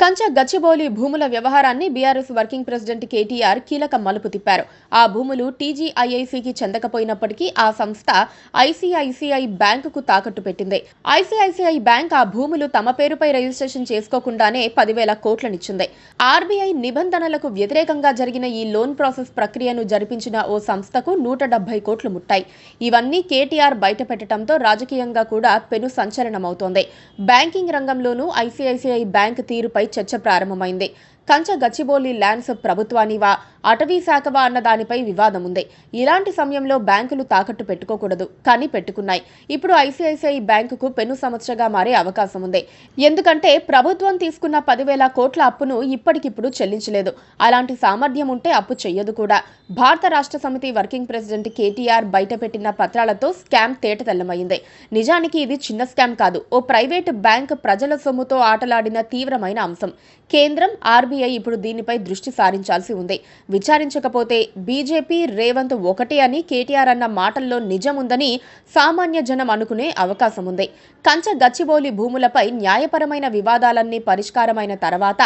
కంచ గచ్చిబౌలి భూముల వ్యవహారాన్ని BRS working president KTR కీలక మలుపు తిప్పారు. ఆ భూములు టీజీఐఐసీకి చెందకపోయినప్పటికీ ఆ సంస్థ ఐసీఐసీఐ బ్యాంకుకు తాకట్టు పెట్టింది. ఐసీఐసీఐ బ్యాంక్ ఆ భూములు తమ పేరుపై రిజిస్ట్రేషన్ చేసుకోకుండానే 10,000 కోట్లనిచ్చింది. ఆర్బీఐ నిబంధనలకు వ్యతిరేకంగా జరిగిన ఈ లోన్ ప్రాసెస్ ప్రక్రియను జరిపించిన ఓ సంస్థకు 170 కోట్లు ముట్టాయి. ఇవన్నీ కేటీఆర్ బయటపెట్టడంతో రాజకీయంగా కూడా పెను సంచలనమవుతోంది. బ్యాంకింగ్ రంగంలోనూ ఐసీఐసీఐ బ్యాంక్ తీరుపై చర్చ ప్రారంభమైంది. కంచ గచ్చిబౌలి ల్యాండ్స్ ప్రభుత్వానివా అటవీ శాఖవా అన్న దానిపై వివాదం ఉంది. ఇలాంటి సమయంలో బ్యాంకులు తాకట్టు పెట్టుకోకూడదు, కానీ పెట్టుకున్నాయి. ఇప్పుడు ఐసీఐసీఐ బ్యాంకుకు పెను సమస్యగా మారే అవకాశం ఉంది. ఎందుకంటే ప్రభుత్వం తీసుకున్న 10,000 కోట్ల అప్పును ఇప్పటికిప్పుడు చెల్లించలేదు. అలాంటి సామర్థ్యం ఉంటే అప్పు చెయ్యదు కూడా. భారత రాష్ట్ర సమితి వర్కింగ్ ప్రెసిడెంట్ కేటీఆర్ బయటపెట్టిన పత్రాలతో స్కామ్ తేటతెల్లమైంది. నిజానికి ఇది చిన్న స్కామ్ కాదు. ఓ ప్రైవేటు బ్యాంక్ ప్రజల సొమ్ముతో ఆటలాడిన తీవ్రమైన అంశం. కేంద్రం, ఆర్బీఐ ఇప్పుడు దీనిపై దృష్టి సారించాల్సి ఉంది. విచారించకపోతే బీజేపీ, రేవంత్ ఒకటే అని కేటీఆర్ అన్న మాటల్లో నిజం ఉందని సామాన్య జనం అనుకునే అవకాశం ఉంది. కంచ గచ్చిబౌలి భూములపై న్యాయపరమైన వివాదాలన్నీ పరిష్కారమైన తర్వాత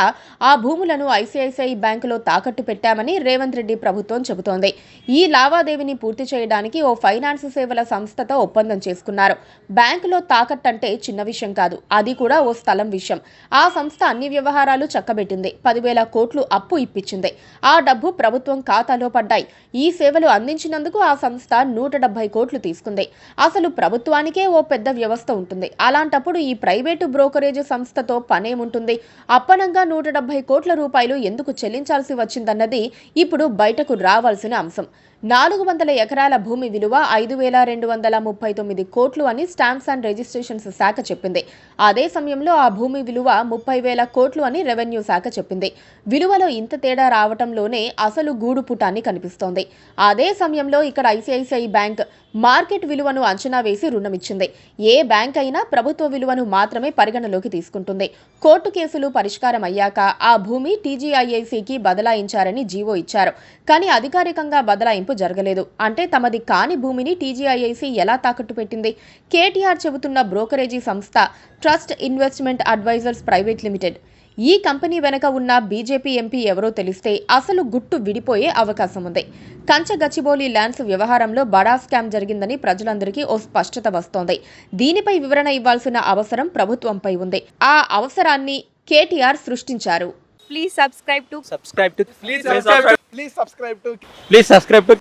ఆ భూములను ఐసీఐసీఐ బ్యాంకులో తాకట్టు పెట్టామని రేవంత్ రెడ్డి ప్రభుత్వం చెబుతోంది. ఈ లావాదేవీని పూర్తి చేయడానికి ఓ ఫైనాన్స్ సేవల సంస్థతో ఒప్పందం చేసుకున్నారు. బ్యాంకులో తాకట్టంటే చిన్న విషయం కాదు, అది కూడా ఓ స్థలం విషయం. ఆ సంస్థ అన్ని వ్యవహారాలు చక్కబెట్టింది. 10,000 కోట్లు అప్పు ఇప్పించింది. ఆ డబ్బు ప్రభుత్వం ఖాతాలో పడ్డాయి. ఈ సేవలు అందించినందుకు ఆ సంస్థ 170 కోట్లు తీసుకుంది. అసలు ప్రభుత్వానికే ఓ పెద్ద వ్యవస్థ ఉంటుంది. అలాంటప్పుడు ఈ ప్రైవేటు బ్రోకరేజ్ సంస్థతో పనేముంటుంది? అప్పనంగా 170 కోట్ల రూపాయలు ఎందుకు చెల్లించాల్సి వచ్చిందన్నది ఇప్పుడు బయటకు రావాల్సిన అంశం. 400 ఎకరాల భూమి విలువ 5,239 కోట్లు అని స్టాంప్స్ అండ్ రిజిస్ట్రేషన్స్ శాఖ చెప్పింది. అదే సమయంలో ఆ భూమి విలువ 30,000 కోట్లు అని రెవెన్యూ శాఖ చెప్పింది. విలువలో ఇంత తేడా రావటంలోనే అసలు గూడుపుటాన్ని కనిపిస్తోంది. అదే సమయంలో ఇక్కడ ఐసీఐసీఐ బ్యాంక్ మార్కెట్ విలువను అంచనా వేసి రుణమిచ్చింది. ఏ బ్యాంక్ అయినా ప్రభుత్వ విలువను మాత్రమే పరిగణలోకి తీసుకుంటుంది. కోర్టు కేసులు పరిష్కారం అయ్యాక ఆ భూమి టీజీఐఐసీకి బదలాయించారని జీవో ఇచ్చారు. కానీ అధికారికంగా బదలాయింపు జరగలేదు. అంటే తమది కాని భూమిని టీజీఐఐసీ ఎలా తాకట్టు పెట్టింది? కేటీఆర్ చెబుతున్న బ్రోకరేజీ సంస్థ trust investment advisors private limited. ఈ కంపెనీ వెనక ఉన్న బీజేపీ ఎంపీ ఎవరో తెలిస్తే అసలు గుట్టు విడిపోయే అవకాశం ఉంది. కంచ గచ్చిబౌలి ల్యాండ్స్ వ్యవహారంలో బడా స్కామ్ జరిగిందని ప్రజలందరికీ ఓ స్పష్టత వస్తోంది. దీనిపై వివరణ ఇవ్వాల్సిన అవసరం ప్రభుత్వంపై ఉంది. ఆ అవసరాన్ని కేటీఆర్ సృష్టించారు. Please subscribe to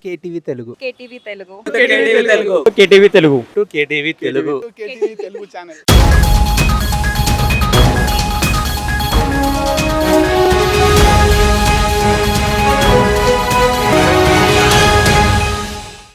KTV Telugu. KTV Telugu. KTV Telugu. KTV Telugu channel.